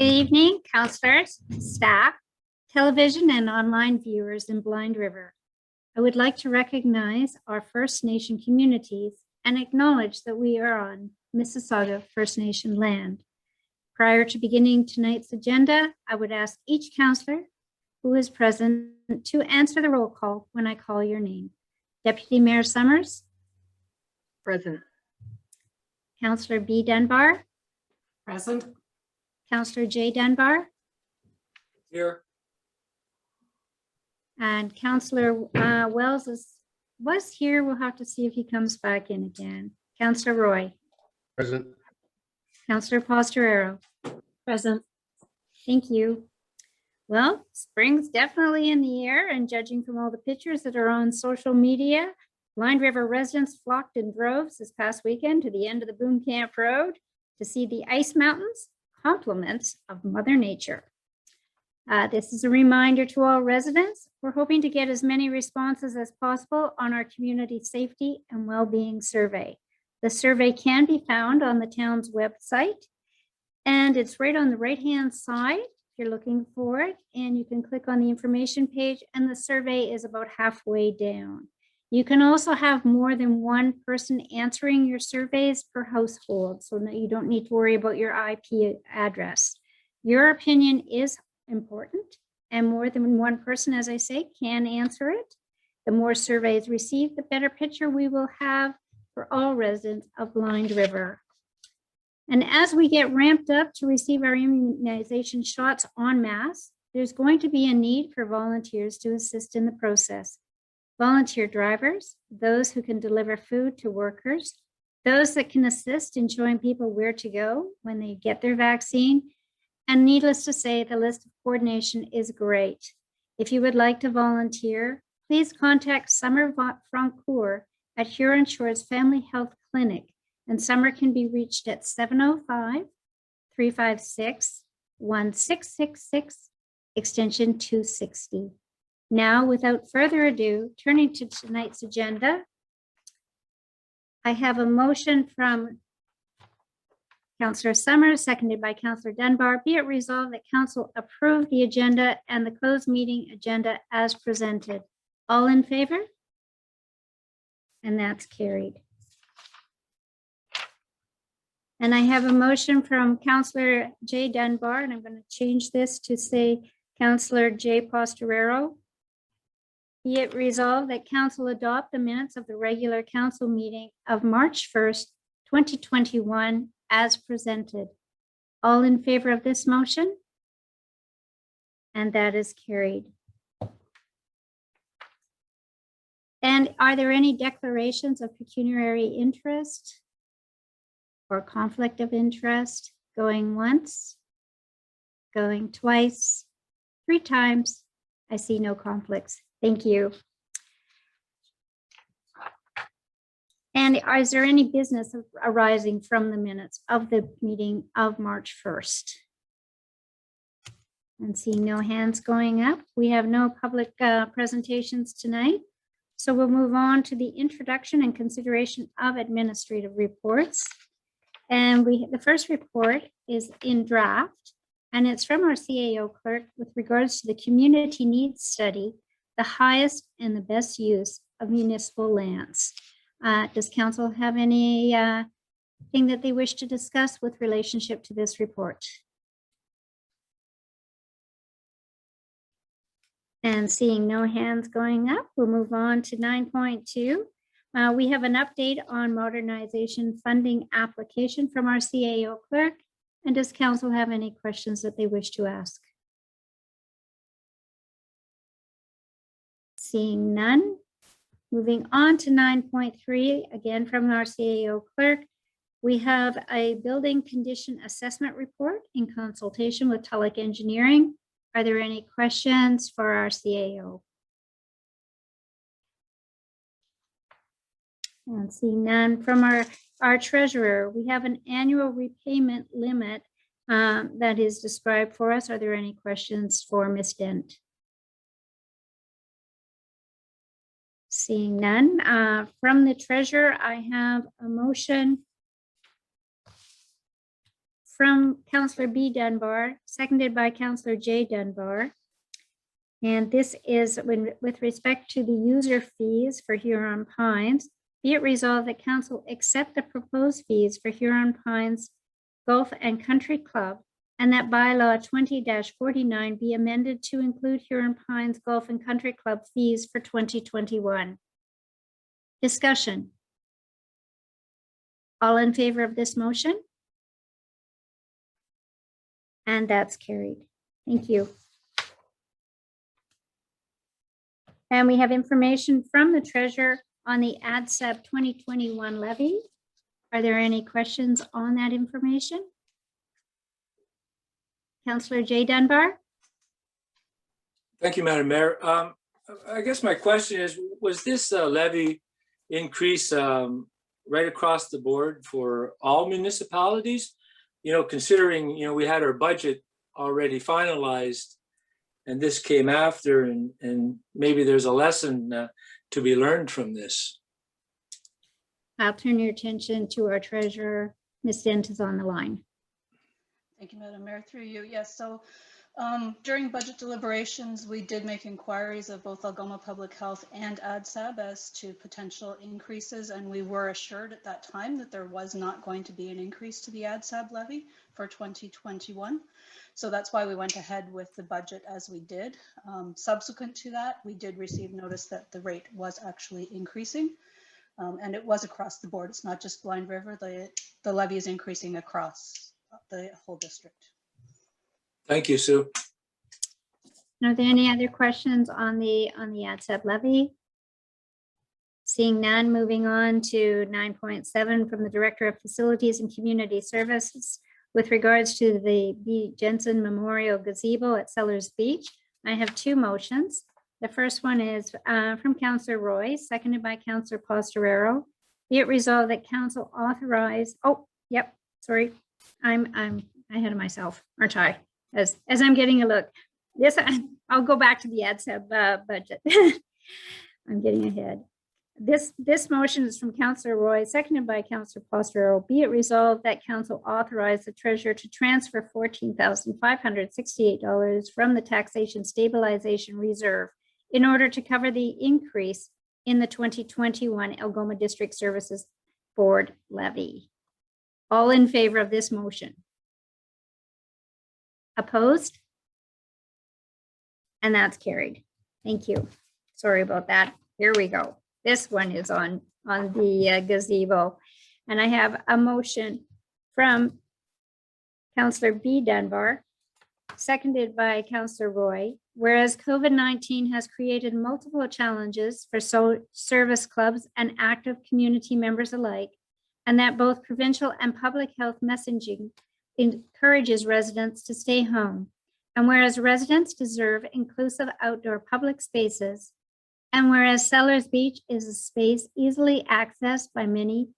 Good evening, counselors, staff, television and online viewers in Blind River. I would like to recognize our First Nation communities and acknowledge that we are on Mississauga First Nation land. Prior to beginning tonight's agenda, I would ask each counselor who is present to answer the roll call when I call your name. Deputy Mayor Summers. Present. Councillor B. Dunbar. Present. Councillor J. Dunbar. Here. And Councillor Wells was here. We'll have to see if he comes back in again. Councillor Roy. Present. Councillor Posterero. Present. Thank you. Well, spring's definitely in the air, and judging from all the pictures that are on social media, Blind River residents flocked in droves this past weekend to the end of the Boom Camp Road to see the ice mountains, compliments of Mother Nature. This is a reminder to all residents. We're hoping to get as many responses as possible on our community safety and well-being survey. The survey can be found on the town's website, and it's right on the right-hand side if you're looking for it, and you can click on the information page, and the survey is about halfway down. You can also have more than one person answering your surveys per household, so that you don't need to worry about your IP address. Your opinion is important, and more than one person, as I say, can answer it. The more surveys received, the better picture we will have for all residents of Blind River. And as we get ramped up to receive our immunization shots en masse, there's going to be a need for volunteers to assist in the process. Volunteer drivers, those who can deliver food to workers, those that can assist in showing people where to go when they get their vaccine. And needless to say, the list of coordination is great. If you would like to volunteer, please contact Summer Francoeur at Huron Shores Family Health Clinic, and Summer can be reached at 705-356-1666, extension 260. Now, without further ado, turning to tonight's agenda, I have a motion from Councillor Summers, seconded by Councillor Dunbar. Be it resolved that Council approve the agenda and the closed meeting agenda as presented. All in favor? And that's carried. And I have a motion from Councillor J. Dunbar, and I'm going to change this to say Councillor J. Posterero. Be it resolved that Council adopt the minutes of the regular Council meeting of March 1st, 2021 as presented. All in favor of this motion? And that is carried. And are there any declarations of pecuniary interest or conflict of interest? Going once, going twice, 3 times. I see no conflicts. Thank you. And is there any business arising from the minutes of the meeting of March 1st? And seeing no hands going up, we have no public presentations tonight. So we'll move on to the introduction and consideration of administrative reports. And the first report is in draft, and it's from our CAO clerk with regards to the community needs study, the highest and the best use of municipal lands. Does council have any thing that they wish to discuss with relationship to this report? And seeing no hands going up, we'll move on to 9.2. We have an update on modernization funding application from our CAO clerk. And does council have any questions that they wish to ask? Seeing none. Moving on to 9.3, again from our CAO clerk, we have a building condition assessment report in consultation with Tulloch Engineering. Are there any questions for our CAO? And seeing none. From our treasurer, we have an annual repayment limit that is described for us. Are there any questions for Ms. Dent? Seeing none. From the treasurer, I have a motion from Counselor B. Dunbar, seconded by Counselor J. Dunbar. And this is with respect to the user fees for Huron Pines. Be it resolved that council accept the proposed fees for Huron Pines Golf and Country Club, and that bylaw 20-49 be amended to include Huron Pines Golf and Country Club fees for 2021. Discussion. All in favor of this motion? And that's carried. Thank you. And we have information from the treasurer on the ADSEP 2021 levy. Are there any questions on that information? Councillor J. Dunbar? Thank you, Madam Mayor. I guess my question is, was this levy increase right across the board for all municipalities? You know, considering, you know, we had our budget already finalized and this came after, and maybe there's a lesson to be learned from this. I'll turn your attention to our treasurer. Ms. Dent is on the line. Thank you, Madam Mayor. Through you. Yes. So during budget deliberations, we did make inquiries of both Algoma Public Health and ADSAB as to potential increases, and we were assured at that time that there was not going to be an increase to the ADSAB levy for 2021. So that's why we went ahead with the budget as we did. Subsequent to that, we did receive notice that the rate was actually increasing, and it was across the board. It's not just Blind River. The levy is increasing across the whole district. Thank you, Sue. Are there any other questions on the ADSEP levy? Seeing none, moving on to 9.7 from the Director of Facilities and Community Services with regards to the B. Jensen Memorial Gazebo at Sellers Beach. I have two motions. The first one is from Councillor Roy, seconded by Councillor Pastorero. Be it resolved that council authorize, sorry, I'm ahead of myself, aren't I? As I'm getting a look. This, I'll go back to the ADSEB budget. I'm getting ahead. This motion is from Councillor Roy, seconded by Councillor Pastorero. Be it resolved that council authorize the treasurer to transfer $14,568 from the taxation stabilization reserve in order to cover the increase in the 2021 Algoma District Services Board levy. All in favor of this motion? Opposed? And that's carried. Thank you. Sorry about that. Here we go. This one is on the gazebo. And I have a motion from Councillor B. Dunbar, seconded by Councillor Roy. Whereas COVID-19 has created multiple challenges for service clubs and active community members alike, and that both provincial and public health messaging encourages residents to stay home. And whereas residents deserve inclusive outdoor public spaces, and whereas Sellers Beach is a space easily accessed by many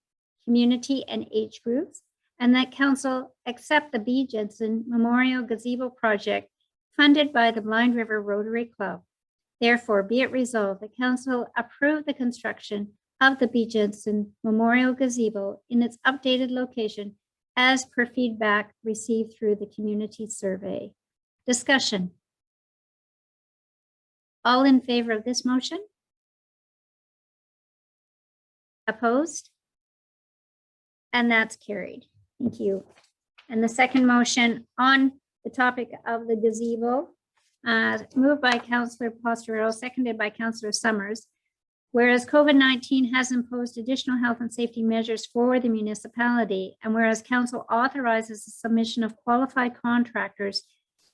community and age groups, and that council accept the B. Jensen Memorial Gazebo project funded by the Blind River Rotary Club. Therefore, be it resolved that council approve the construction of the B. Jensen Memorial Gazebo in its updated location as per feedback received through the community survey. Discussion. All in favor of this motion? Opposed? And that's carried. Thank you. And the second motion on the topic of the gazebo, moved by Councillor Pastorero, seconded by Councillor Summers. Whereas COVID-19 has imposed additional health and safety measures for the municipality, and whereas council authorizes the submission of qualified contractors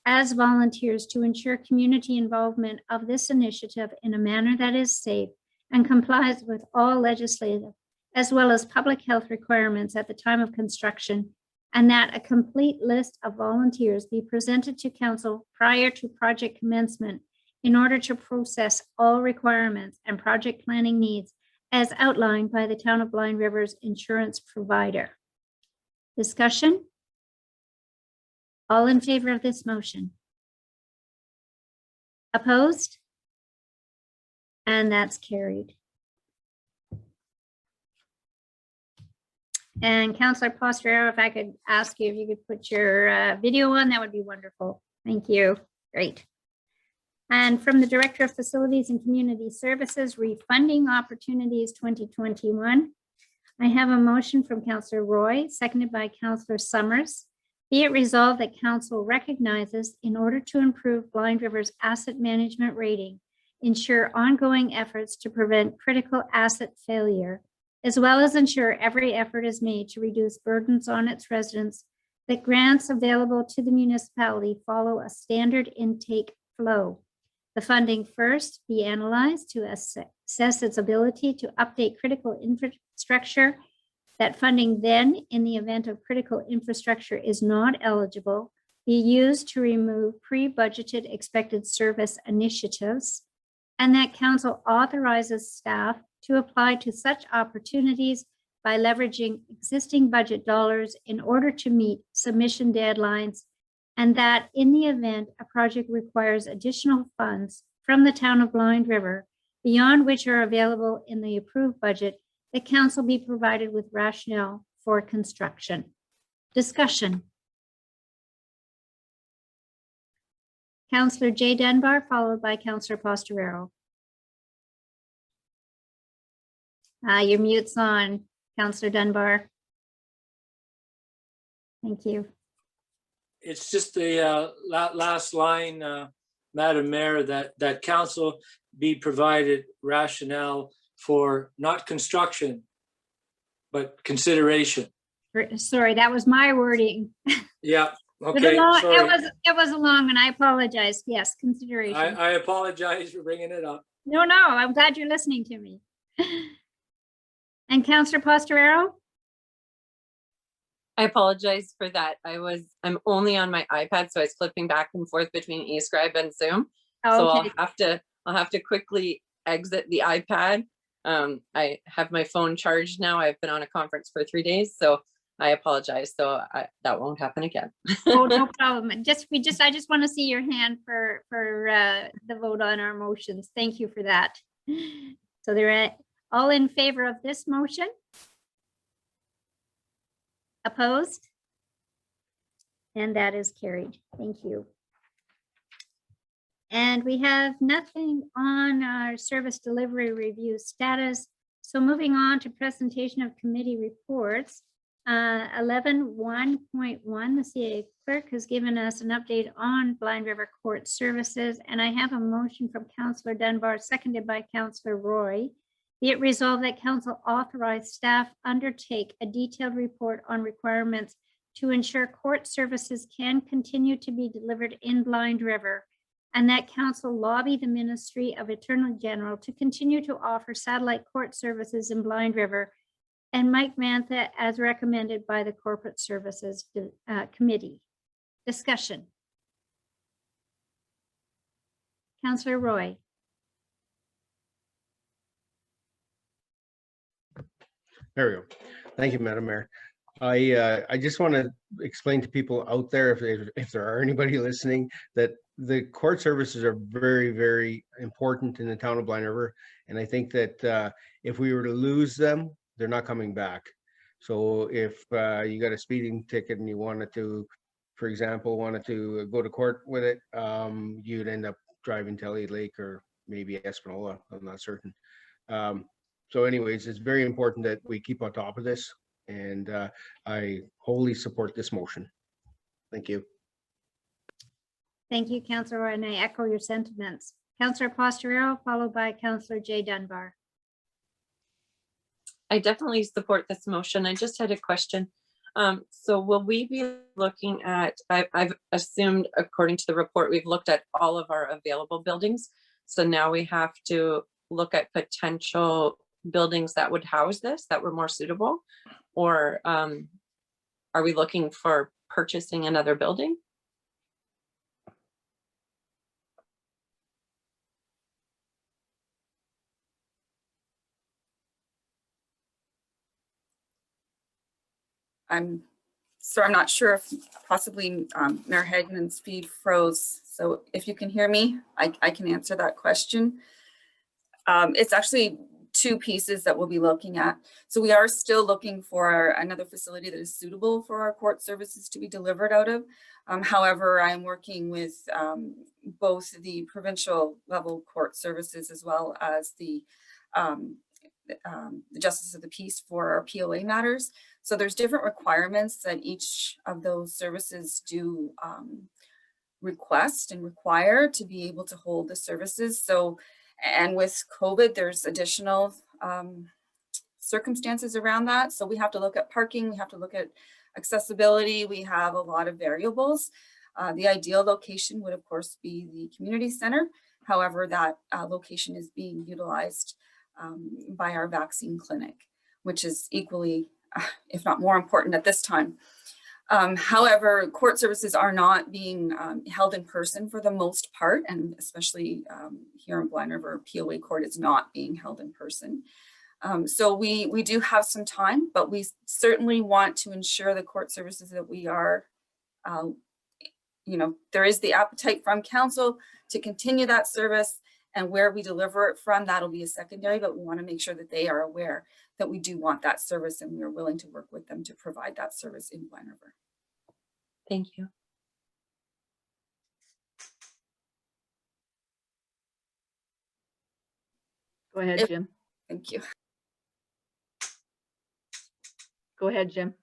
as volunteers to ensure community involvement of this initiative in a manner that is safe and complies with all legislative as well as public health requirements at the time of construction, and that a complete list of volunteers be presented to council prior to project commencement in order to process all requirements and project planning needs as outlined by the Town of Blind River's insurance provider. Discussion? All in favor of this motion? Opposed? And that's carried. And Counselor Posterero, if I could ask you if you could put your video on, that would be wonderful. Thank you. Great. And from the Director of Facilities and Community Services, Refunding Opportunities 2021, I have a motion from Counselor Roy, seconded by Counselor Summers. Be it resolved that Council recognizes, in order to improve Blind River's asset management rating, ensure ongoing efforts to prevent critical asset failure, as well as ensure every effort is made to reduce burdens on its residents, that grants available to the municipality follow a standard intake flow. The funding first be analyzed to assess its ability to update critical infrastructure. That funding then, in the event of critical infrastructure is not eligible, be used to remove pre-budgeted expected service initiatives, and that council authorizes staff to apply to such opportunities by leveraging existing budget dollars in order to meet submission deadlines, and that in the event a project requires additional funds from the town of Blind River beyond which are available in the approved budget, the council be provided with rationale for construction. Discussion. Councillor Jay Dunbar, followed by Councillor Posterero. Your mute's on, Councillor Dunbar. Thank you. It's just the last line, Madam Mayor, that council be provided rationale for not construction, but consideration. Sorry, that was my wording. Yeah, It okay, sorry. was a long one. I apologize. Yes, consideration. I apologize for bringing it up. No, I'm glad you're listening to me. And Councillor Posterero? I apologize for that. I'm only on my iPad, so I was flipping back and forth between eScribe and Zoom. So Okay. I'll have to quickly exit the iPad. I have my phone charged now. I've been on a conference for 3 days, so I apologize. So that won't happen again. Oh, no problem. I just want to see your hand for the vote on our motions. Thank you for that. So they're all in favor of this motion? Opposed? And that is carried. Thank you. And we have nothing on our service delivery review status. So moving on to presentation of committee reports. 11.1.1, the CA clerk has given us an update on Blind River Court Services, and I have a motion from Councillor Dunbar, seconded by Councillor Roy. Be it resolved that council authorize staff undertake a detailed report on requirements to ensure court services can continue to be delivered in Blind River, and that council lobby the Ministry of Attorney General to continue to offer satellite court services in Blind River, and Mike Mantha as recommended by the Corporate Services Committee. Discussion. Councillor Roy. There we go. Thank you, Madam Mayor. I just want to explain to people out there, if there are anybody listening, that the court services are very, very important in the town of Blind River. And I think that if we were to lose them, they're not coming back. So if you got a speeding ticket and you wanted to, for example, go to court with it, you'd end up driving to Elliott Lake or maybe Espanola. I'm not certain. So anyways, it's very important that we keep on top of this, and I wholly support this motion. Thank you. Thank you, Councillor Roy, and I echo your sentiments. Councillor Posterero, followed by Councillor Jay Dunbar. I definitely support this motion. I just had a question. So will we be looking at, I've assumed according to the report, we've looked at all of our available buildings. So now we have to look at potential buildings that would house this, that were more suitable, or are we looking for purchasing another building? I'm not sure if possibly Mayor Hagman's feed froze. So if you can hear me, I can answer that question. It's actually two pieces that we'll be looking at. So we are still looking for another facility that is suitable for our court services to be delivered out of. However, I'm working with both the provincial level court services as well as the Justice of the Peace for our POA matters. So there's different requirements that each of those services do request and require to be able to hold the services. So, and with COVID, there's additional circumstances around that. So we have to look at parking, we have to look at accessibility, we have a lot of variables. The ideal location would of course be the community center. However, that location is being utilized by our vaccine clinic, which is equally, if not more important at this time. However, court services are not being held in person for the most part, and especially here in Blind River, POA court is not being held in person. So we do have some time, but we certainly want to ensure the court services that we are, there is the appetite from council to continue that service, and where we deliver it from, that'll be a secondary, but we want to make sure that they are aware that we do want that service and we are willing to work with them to provide that service in Blind River. Thank you. Go ahead, Jim. Thank you. Go ahead, Jim.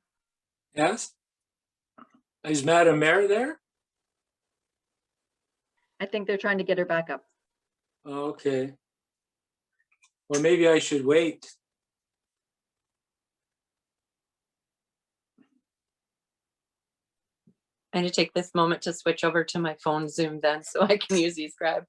Yes? Is Madam Mayor there? I think they're trying to get her back up. Okay. Well, maybe I should wait. I'm going to take this moment to switch over to my phone Zoom then so I can use eScribe.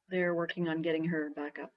They're working on getting her back up.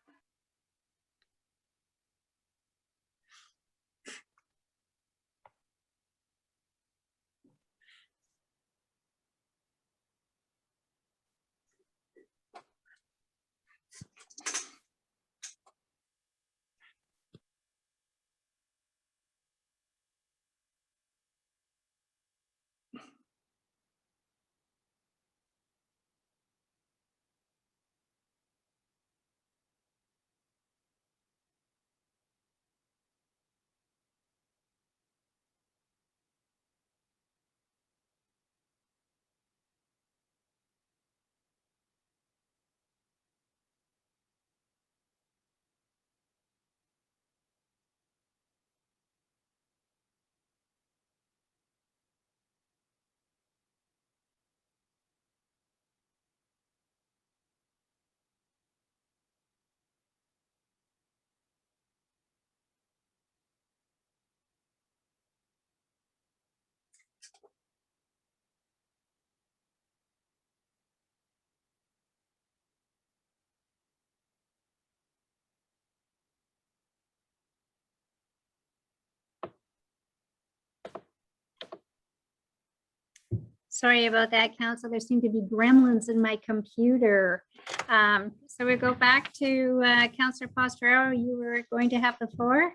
Sorry about that, Council. There seem to be gremlins in my computer. So we go back to Councillor Postrero. You were going to have the floor.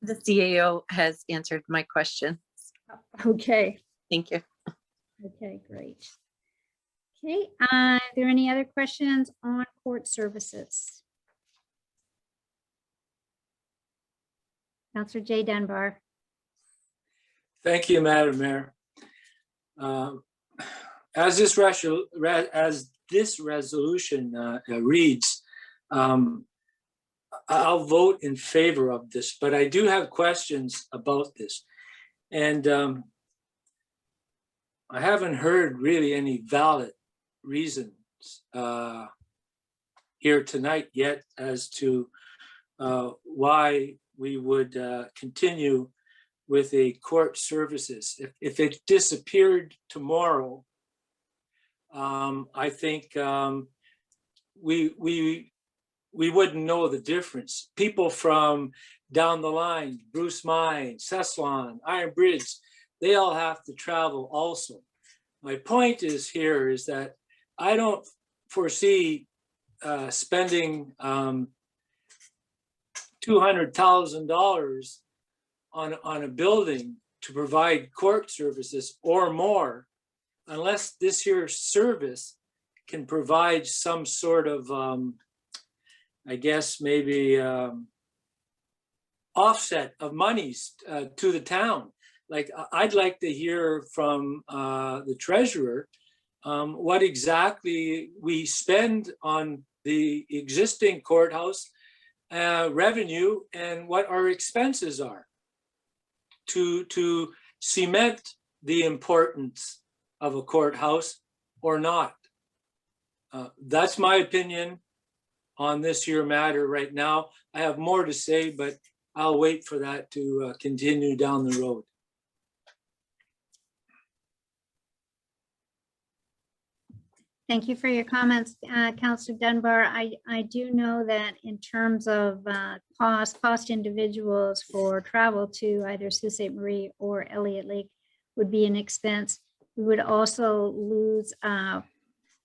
The CAO has answered my question. Okay. Thank you. Okay, great. Okay, are there any other questions on court services? Councillor Jay Dunbar. Thank you, Madam Mayor. As this resolution reads, I'll vote in favor of this, but I do have questions about this. And I haven't heard really any valid reasons here tonight yet as to why we would continue with a court services. If it disappeared tomorrow, I think we wouldn't know the difference. People from down the line, Bruce Mine, Cessalon, Iron Bridge, they all have to travel also. My point is here is that I don't foresee spending $200,000 on a building to provide court services or more, unless this here service can provide some sort of, I guess, maybe offset of monies to the town. Like, I'd like to hear from the treasurer what exactly we spend on the existing courthouse revenue and what our expenses are to cement the importance of a courthouse or not. That's my opinion on this here matter right now. I have more to say, but I'll wait for that to continue down the road. Thank you for your comments, Councillor Dunbar. I do know that in terms of cost individuals for travel to either Sault Ste. Marie or Elliott Lake would be an expense. We would also lose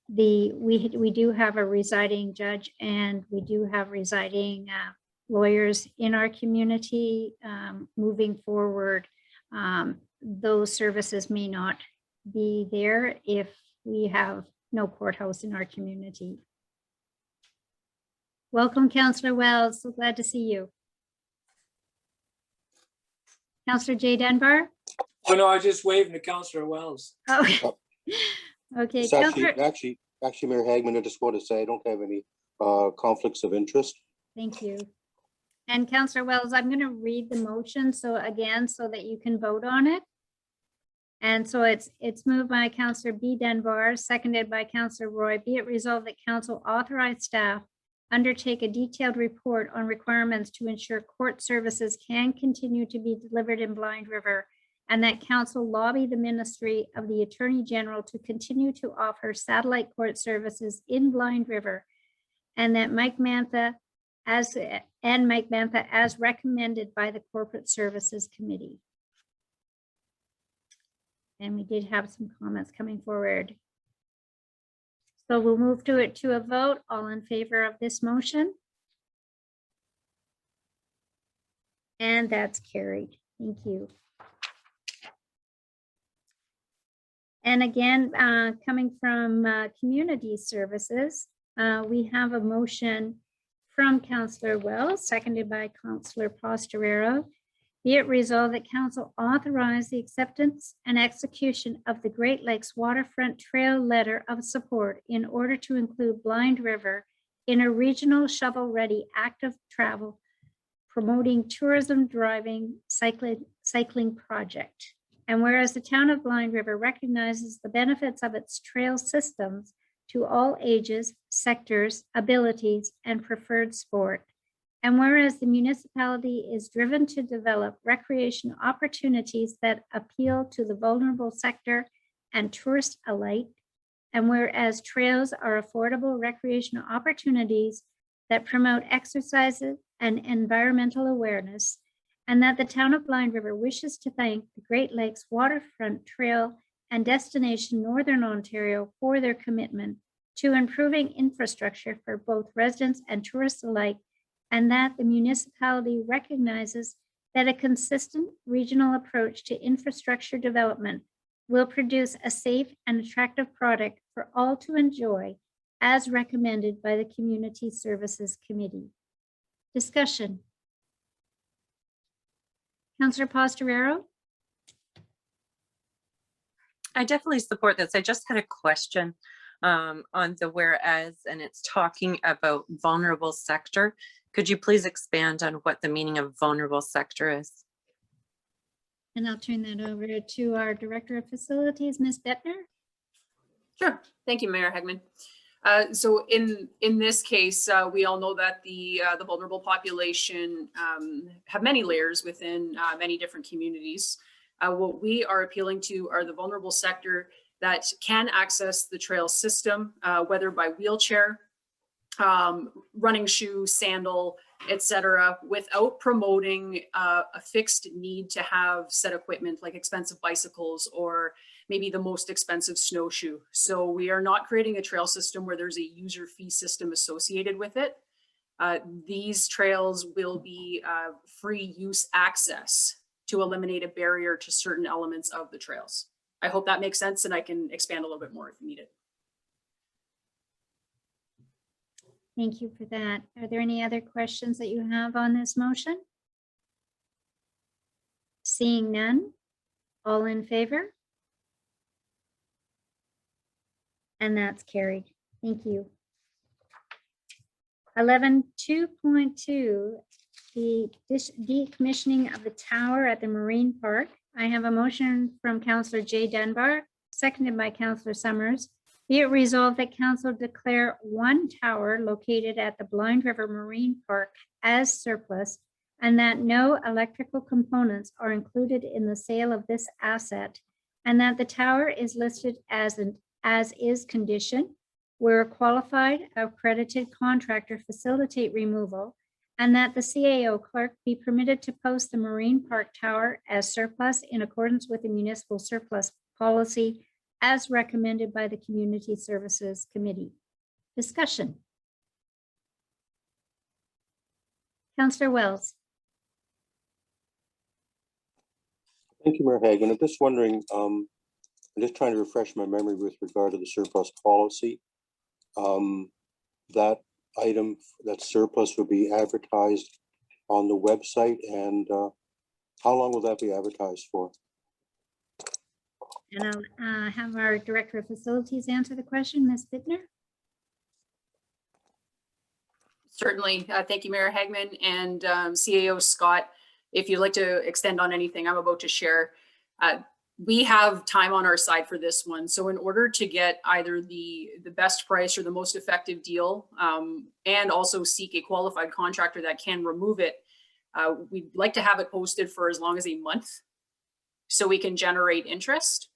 we do have a residing judge, and we do have residing lawyers in our community. Moving forward, those services may not be there if we have no courthouse in our community. Welcome, Councillor Wells. So glad to see you. Councillor Jay Dunbar. Oh no, I was just waving to Councillor Wells. Oh, okay. It's actually, Mayor Hagman, I just want to say I don't have any conflicts of interest. Thank you. And Councillor Wells, I'm going to read the motion so that you can vote on it. And so it's moved by Councillor B. Dunbar, seconded by Councillor Roy. Be it resolved that council authorize staff undertake a detailed report on requirements to ensure court services can continue to be delivered in Blind River, and that council lobby the Ministry of the Attorney General to continue to offer satellite court services in Blind River, and that Mike Mantha as recommended by the Corporate Services Committee. And we did have some comments coming forward. So we'll move to a vote. All in favor of this motion? And that's carried. Thank you. And again, coming from Community Services, we have a motion from Councillor Wells, seconded by Councillor Pastorero. Be it resolved that council authorize the acceptance and execution of the Great Lakes Waterfront Trail Letter of Support in order to include Blind River in a regional shovel-ready active travel, promoting tourism, driving, cycling project. And whereas the town of Blind River recognizes the benefits of its trail systems to all ages, sectors, abilities, and preferred sport. And whereas the municipality is driven to develop recreation opportunities that appeal to the vulnerable sector and tourists alike, and whereas trails are affordable recreational opportunities that promote exercises and environmental awareness, and that the town of Blind River wishes to thank the Great Lakes Waterfront Trail and Destination Northern Ontario for their commitment to improving infrastructure for both residents and tourists alike, and that the municipality recognizes that a consistent regional approach to infrastructure development will produce a safe and attractive product for all to enjoy, as recommended by the Community Services Committee. Discussion. Councillor Pastorero? I definitely support this. I just had a question on the whereas, and it's talking about vulnerable sector. Could you please expand on what the meaning of vulnerable sector is? And I'll turn that over to our Director of Facilities, Ms. Bettner. Sure. Thank you, Mayor Hegman. So in this case, we all know that the vulnerable population have many layers within many different communities. What we are appealing to are the vulnerable sector that can access the trail system, whether by wheelchair, running shoe, sandal, etc., without promoting a fixed need to have set equipment like expensive bicycles or maybe the most expensive snowshoe. So we are not creating a trail system where there's a user fee system associated with it. These trails will be free use access to eliminate a barrier to certain elements of the trails. I hope that makes sense, and I can expand a little bit more if you need it. Thank you for that. Are there any other questions that you have on this motion? Seeing none, all in favor? And that's carried. Thank you. 11.2.2, the decommissioning of the tower at the Marine Park. I have a motion from Councillor Jay Dunbar, seconded by Councillor Summers. Be it resolved that council declare one tower located at the Blind River Marine Park as surplus, and that no electrical components are included in the sale of this asset, and that the tower is listed as an as-is condition where a qualified accredited contractor facilitate removal, and that the CAO clerk be permitted to post the Marine Park Tower as surplus in accordance with the municipal surplus policy as recommended by the Community Services Committee. Discussion. Councillor Wells. Thank you, Mayor Hagan. I'm just wondering, I'm just trying to refresh my memory with regard to the surplus policy. That item, that surplus will be advertised on the website, and how long will that be advertised for? And I'll have our Director of Facilities answer the question, Ms. Bittner. Certainly. Thank you, Mayor Hagman and CAO Scott. If you'd like to extend on anything I'm about to share, we have time on our side for this one. So in order to get either the best price or the most effective deal, and also seek a qualified contractor that can remove it, we'd like to have it posted for as long as a month so we can generate interest.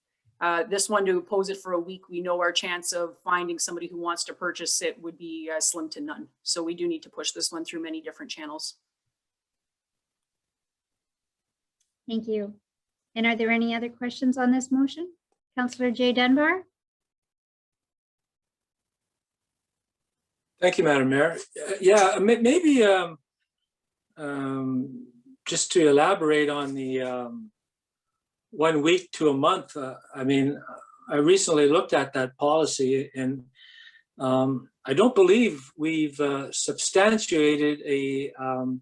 This one, to pose it for a week, we know our chance of finding somebody who wants to purchase it would be slim to none. So we do need to push this one through many different channels. Thank you. And are there any other questions on this motion? Councillor Jay Dunbar? Thank you, Madam Mayor. Yeah, maybe just to elaborate on the 1 week to a month. I mean, I recently looked at that policy, and I don't believe we've substantiated an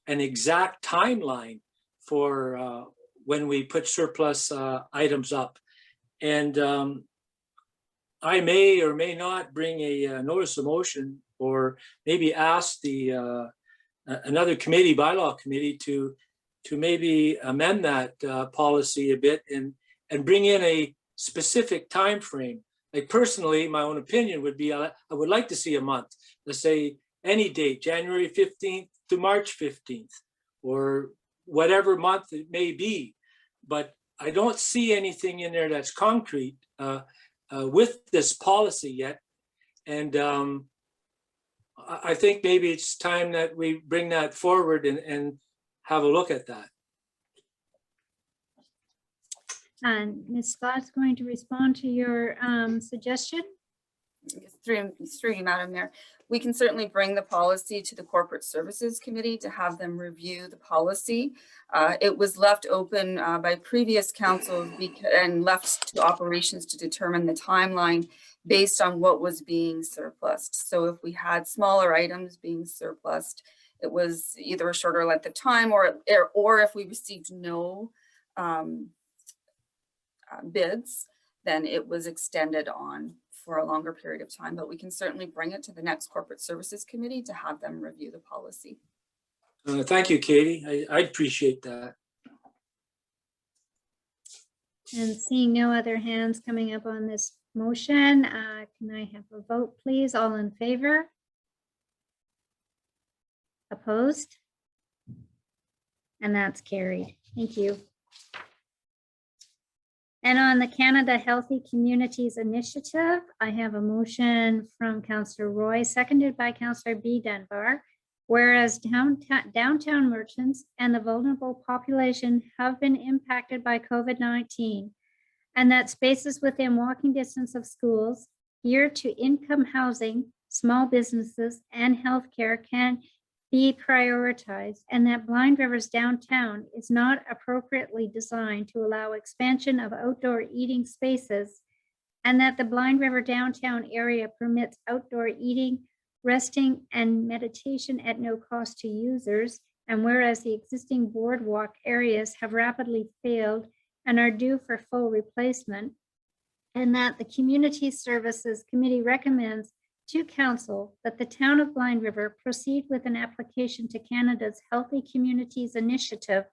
exact timeline for when we put surplus items up. And I may or may not bring a notice of motion, or maybe ask the another committee, bylaw committee, to maybe amend that policy a bit and bring in a specific time frame. Like personally, my own opinion would be I would like to see a month. Let's say any date, January 15th to March 15th, or whatever month it may be. But I don't see anything in there that's concrete with this policy yet. And I think maybe it's time that we bring that forward and have a look at that. And Ms. Scott's going to respond to your suggestion. Through you, Madam Mayor, we can certainly bring the policy to the Corporate Services Committee to have them review the policy. It was left open by previous councils and left to operations to determine the timeline based on what was being surplused. So if we had smaller items being surplused, it was either a shorter length of time, or if we received no bids, then it was extended on for a longer period of time. But we can certainly bring it to the next Corporate Services Committee to have them review the policy. Thank you, Katie. I appreciate that. And seeing no other hands coming up on this motion. Can I have a vote, please? All in favor? Opposed? And that's carried. Thank you. And on the Canada Healthy Communities Initiative, I have a motion from Councillor Roy, seconded by Councillor B. Dunbar. Whereas downtown merchants and the vulnerable population have been impacted by COVID-19, and that spaces within walking distance of schools, geared to income housing, small businesses, and healthcare can be prioritized, and that Blind River's downtown is not appropriately designed to allow expansion of outdoor eating spaces, and that the Blind River downtown area permits outdoor eating, resting, and meditation at no cost to users, and whereas the existing boardwalk areas have rapidly failed and are due for full replacement, and that the Community Services Committee recommends to Council that the town of Blind River proceed with an application to Canada's Healthy Communities Initiative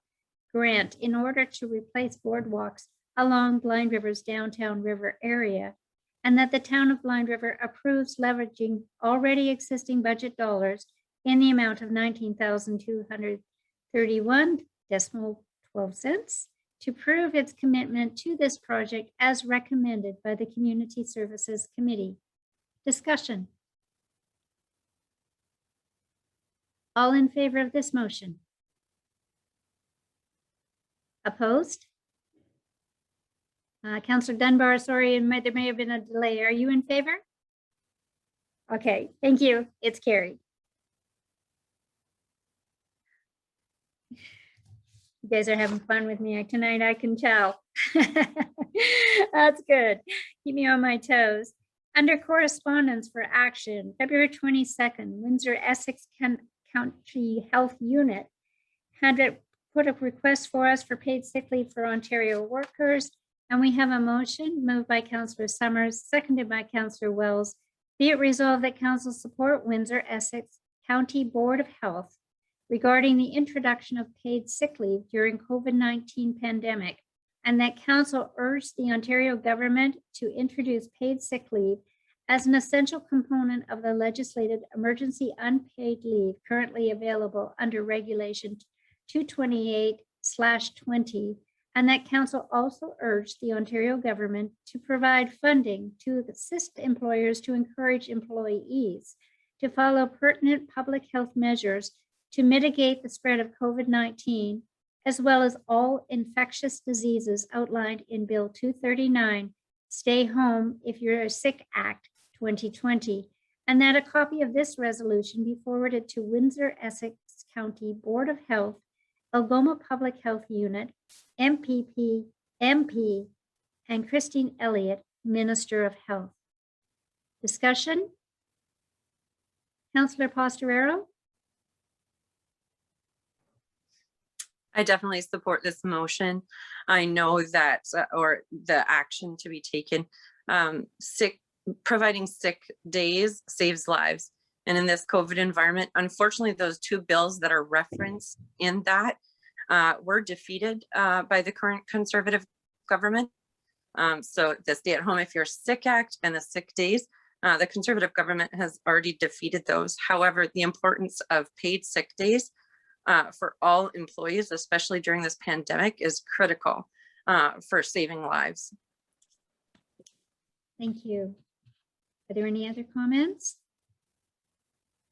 grant in order to replace boardwalks along Blind River's downtown river area, and that the town of Blind River approves leveraging already existing budget dollars in the amount of 19,231.12 to prove its commitment to this project as recommended by the Community Services Committee. Discussion. All in favor of this motion? Opposed? Councillor Dunbar, sorry, there may have been a delay. Are you in favor? Okay, thank you. It's carried. You guys are having fun with me tonight, I can tell. That's good. Keep me on my toes. Under correspondence for action, February 22nd, Windsor Essex County Health Unit had put a request for us for paid sick leave for Ontario workers. And we have a motion moved by Councillor Summers, seconded by Councillor Wells. Be it resolved that Council support Windsor Essex County Board of Health regarding the introduction of paid sick leave during COVID-19 pandemic, and that Council urged the Ontario government to introduce paid sick leave as an essential component of the legislated emergency unpaid leave currently available under Regulation 228/20, and that Council also urged the Ontario government to provide funding to assist employers to encourage employees to follow pertinent public health measures to mitigate the spread of COVID-19, as well as all infectious diseases outlined in Bill 239, Stay Home If You're Sick Act 2020, and that a copy of this resolution be forwarded to Windsor Essex County Board of Health, Algoma Public Health Unit, MPP, MP, and Christine Elliott, Minister of Health. Discussion? Councillor Pastorero? I definitely support this motion. I know that, or the action to be taken, providing sick days saves lives. And in this COVID environment, unfortunately, those two bills that are referenced in that were defeated by the current Conservative government. So the Stay at Home If You're Sick Act and the sick days, the Conservative government has already defeated those. However, the importance of paid sick days for all employees, especially during this pandemic, is critical for saving lives. Thank you. Are there any other comments?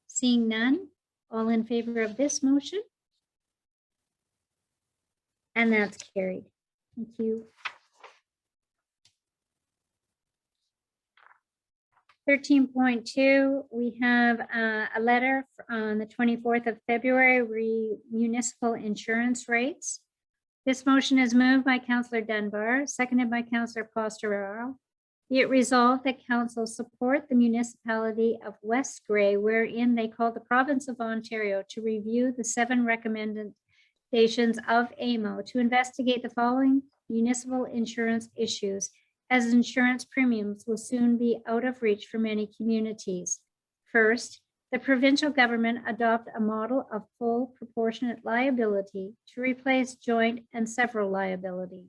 Seeing none, all in favor of this motion? And that's carried. Thank you. 13.2, we have a letter on the 24th of February, municipal insurance rates. This motion is moved by Councillor Dunbar, seconded by Councillor Pastorero. Be it resolved that Council support the municipality of West Grey, wherein they call the province of Ontario to review the 7 recommendations of AMO to investigate the following municipal insurance issues, as insurance premiums will soon be out of reach for many communities. First, the provincial government adopt a model of full proportionate liability to replace joint and several liability.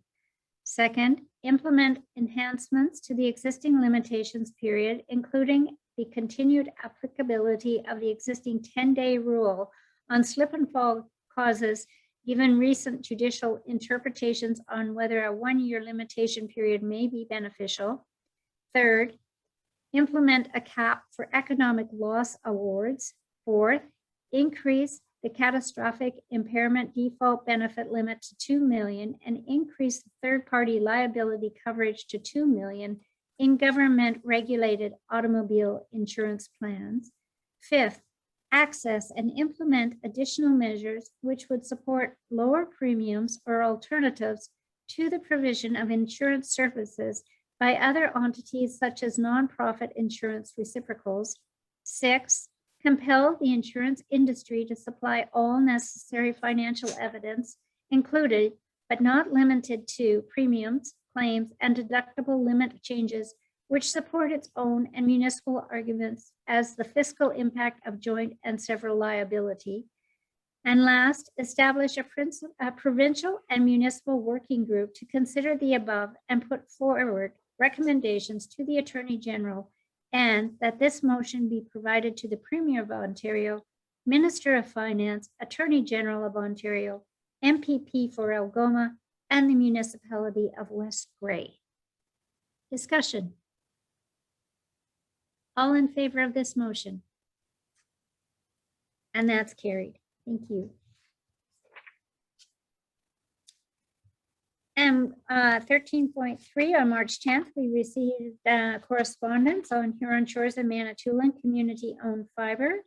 Second, implement enhancements to the existing limitations period, including the continued applicability of the existing 10-day rule on slip and fall causes, given recent judicial interpretations on whether a 1-year limitation period may be beneficial. Third, implement a cap for economic loss awards. Fourth, increase the catastrophic impairment default benefit limit to 2 million and increase the third-party liability coverage to 2 million in government-regulated automobile insurance plans. Fifth, access and implement additional measures which would support lower premiums or alternatives to the provision of insurance services by other entities such as nonprofit insurance reciprocals. Six, compel the insurance industry to supply all necessary financial evidence, included but not limited to premiums, claims, and deductible limit changes, which support its own and municipal arguments as the fiscal impact of joint and several liability. And last, establish a provincial and municipal working group to consider the above and put forward recommendations to the Attorney General, and that this motion be provided to the Premier of Ontario, Minister of Finance, Attorney General of Ontario, MPP for Algoma, and the municipality of West Gray. Discussion. All in favor of this motion? And that's carried. Thank you. And 13.3, on March 10th, we received correspondence on Huron Shores and Manitoulin community-owned fiber.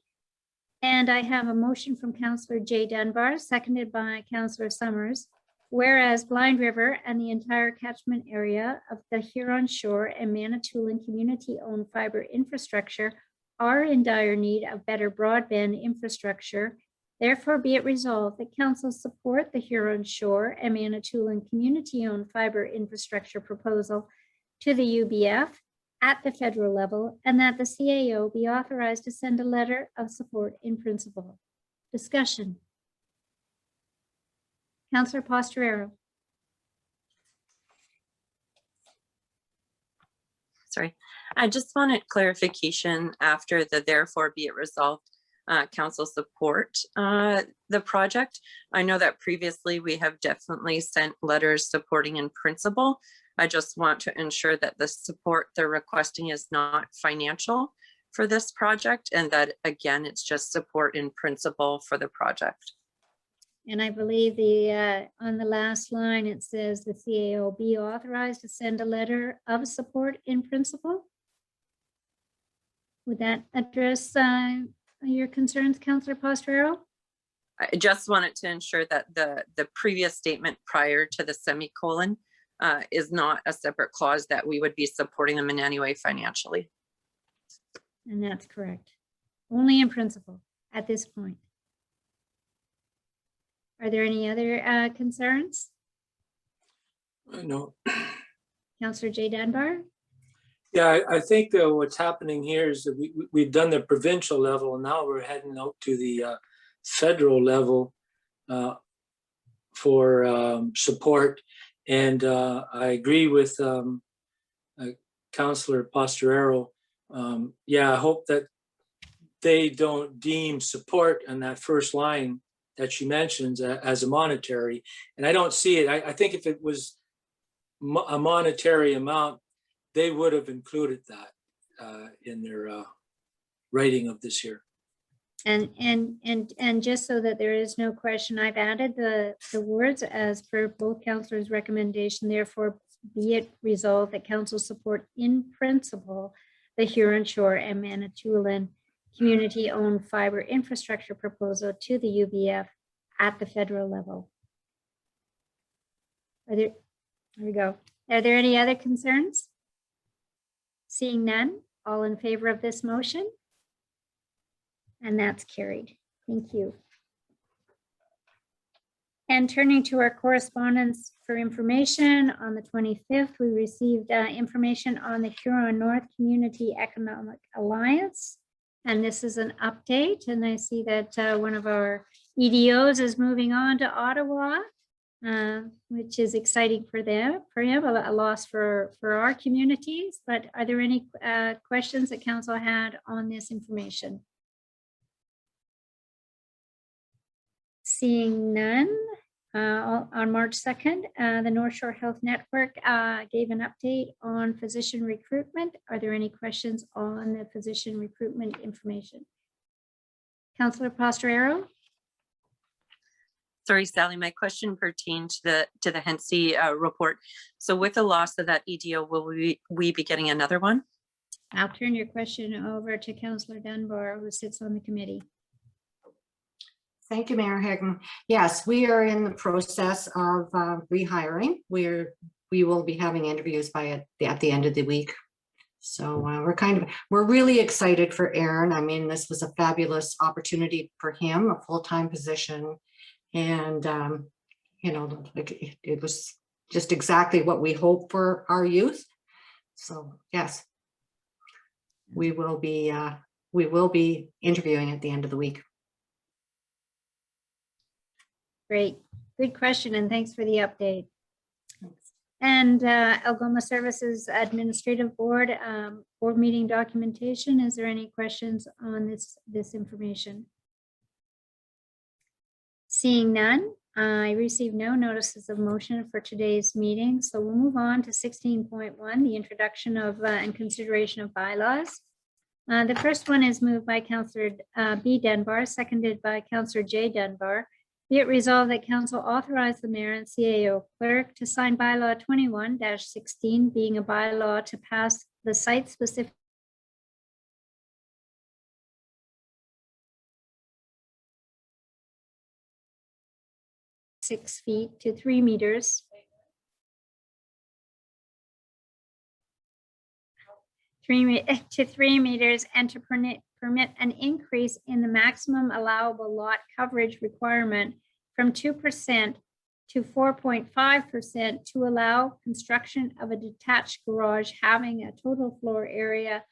And I have a motion from Councillor Jay Dunbar, seconded by Councillor Summers. Whereas Blind River and the entire catchment area of the Huron Shore and Manitoulin community-owned fiber infrastructure are in dire need of better broadband infrastructure. Therefore, be it resolved that council support the Huron Shore and Manitoulin community-owned fiber infrastructure proposal to the UBF at the federal level, and that the CAO be authorized to send a letter of support in principle. Discussion. Councillor Posterero. Sorry, I just wanted clarification after the therefore be it resolved. Council support the project. I know that previously we have definitely sent letters supporting in principle. I just want to ensure that the support they're requesting is not financial for this project, and that again, it's just support in principle for the project. And I believe the on the last line, it says the CAO be authorized to send a letter of support in principle. Would that address your concerns, Councillor Posterero? I just wanted to ensure that the previous statement prior to the semicolon is not a separate clause that we would be supporting them in any way financially. And that's correct. Only in principle at this point. Are there any other concerns? No. Councillor Jay Dunbar? Yeah, I think what's happening here is that we've done the provincial level, and now we're heading out to the federal level for support. And I agree with Councillor Posterero. Yeah, I hope that they don't deem support on that first line that she mentions as a monetary. And I don't see it. I think if it was a monetary amount, they would have included that in their writing of this year. And just so that there is no question, I've added the words as per both councillors' recommendation. Therefore, be it resolved that council support in principle the Huron Shore and Manitoulin community-owned fiber infrastructure proposal to the UBF at the federal level. There we go. Are there any other concerns? Seeing none, all in favor of this motion? And that's carried. Thank you. And turning to our correspondence for information, on the 25th, we received information on the Huron North Community Economic Alliance. And this is an update. And I see that one of our EDOs is moving on to Ottawa. which is exciting for him, a loss for our communities. But are there any questions that council had on this information? Seeing none, on March 2nd, the North Shore Health Network gave an update on physician recruitment. Are there any questions on the physician recruitment information? Councillor Posterero? Sorry, Sally, my question pertained to the Hensey report. So with the loss of that EDO, will we be getting another one? I'll turn your question over to Councillor Dunbar, who sits on the committee. Thank you, Mayor Hagan. Yes, we are in the process of rehiring. We will be having interviews at the end of the week. So we're really excited for Aaron. I mean, this was a fabulous opportunity for him, a full-time position. And, you know, it was just exactly what we hope for our youth. So yes, we will be interviewing at the end of the week. Great, good question, and thanks for the update. And Algoma Services Administrative Board, board meeting documentation. Is there any questions on this information? Seeing none, I received no notices of motion for today's meeting, so we'll move on to 16.1, the introduction of and consideration of bylaws. The first one is moved by Councillor B. Dunbar, seconded by Councillor J. Dunbar. Be it resolved that council authorize the mayor and CAO clerk to sign bylaw 21-16, being a bylaw to pass the site-specific (6 feet to 3 meters) to 3 meters, and to permit an increase in the maximum allowable lot coverage requirement from 2% to 4.5% to allow construction of a detached garage having a total floor area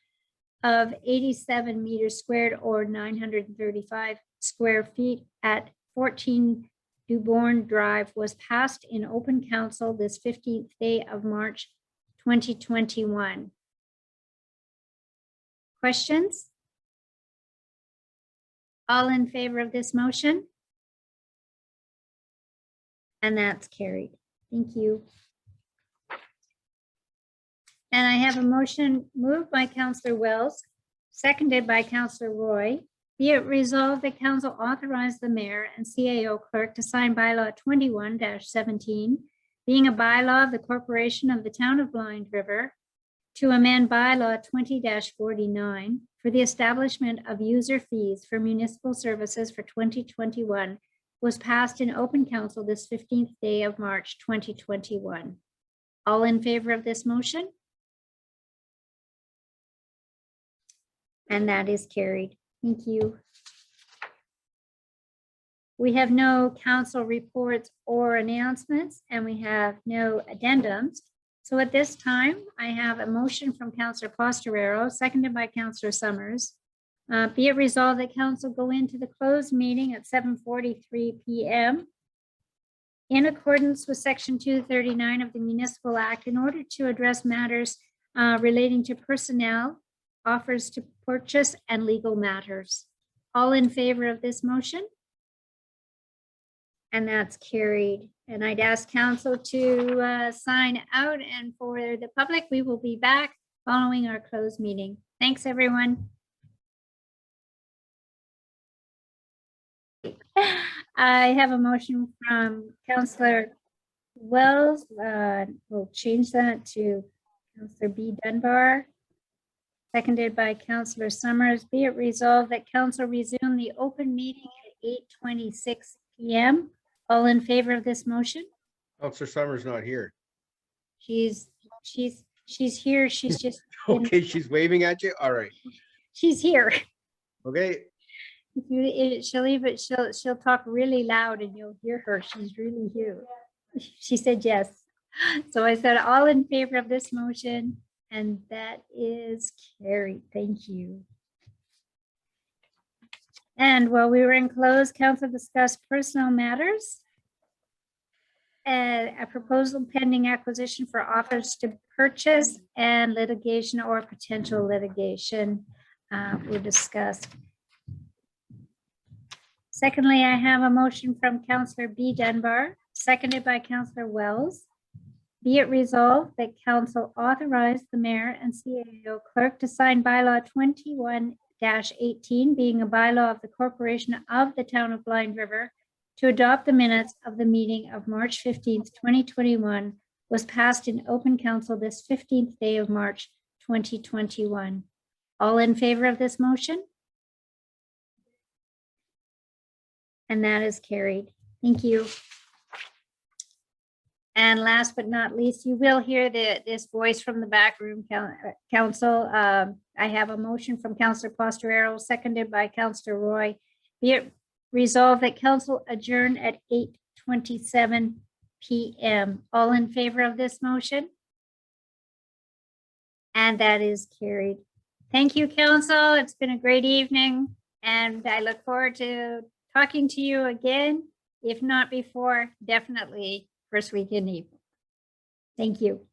of 87 meters squared or 935 square feet at 14 Dubourne Drive, was passed in open council this 15th day of March 2021. Questions? All in favor of this motion? And that's carried. Thank you. And I have a motion moved by Councillor Wells, seconded by Councillor Roy. Be it resolved that council authorize the mayor and CAO clerk to sign bylaw 21-17, being a bylaw of the corporation of the town of Blind River, to amend bylaw 20-49 for the establishment of user fees for municipal services for 2021, was passed in open council this 15th day of March 2021. All in favor of this motion? And that is carried. Thank you. We have no council reports or announcements, and we have no addendums. So at this time, I have a motion from Councillor Posterero, seconded by Councillor Summers. Be it resolved that council go into the closed meeting at 7:43 p.m. in accordance with Section 239 of the Municipal Act in order to address matters relating to personnel, offers to purchase, and legal matters. All in favor of this motion? And that's carried. And I'd ask council to sign out, and for the public, we will be back following our closed meeting. Thanks, everyone. I have a motion from Councillor Wells. We'll change that to Councillor B. Dunbar, seconded by Councillor Summers. Be it resolved that council resume the open meeting at 8:26 p.m. All in favor of this motion? Councillor Summers not here. She's here. She's just Okay, she's waving at you. All right. she's here. Okay. She'll leave it. She'll talk really loud and you'll hear her. She's really here. She said yes. So I said all in favor of this motion, and that is carried. Thank you. And while we were in closed, council discussed personal matters. a proposal pending acquisition for offers to purchase and litigation or potential litigation were discussed. Secondly, I have a motion from Councillor B. Dunbar, seconded by Councillor Wells. Be it resolved that council authorize the mayor and CAO clerk to sign bylaw 21-18, being a bylaw of the corporation of the town of Blind River, to adopt the minutes of the meeting of March 15th, 2021, was passed in open council this 15th day of March, 2021. All in favor of this motion? And that is carried. Thank you. And last but not least, you will hear this voice from the back room, council. I have a motion from Councillor Posterero, seconded by Councillor Roy. Be it resolved that council adjourn at 8:27 p.m. All in favor of this motion? And that is carried. Thank you, council. It's been a great evening, and I look forward to talking to you again, if not before, definitely first week in April. Thank you.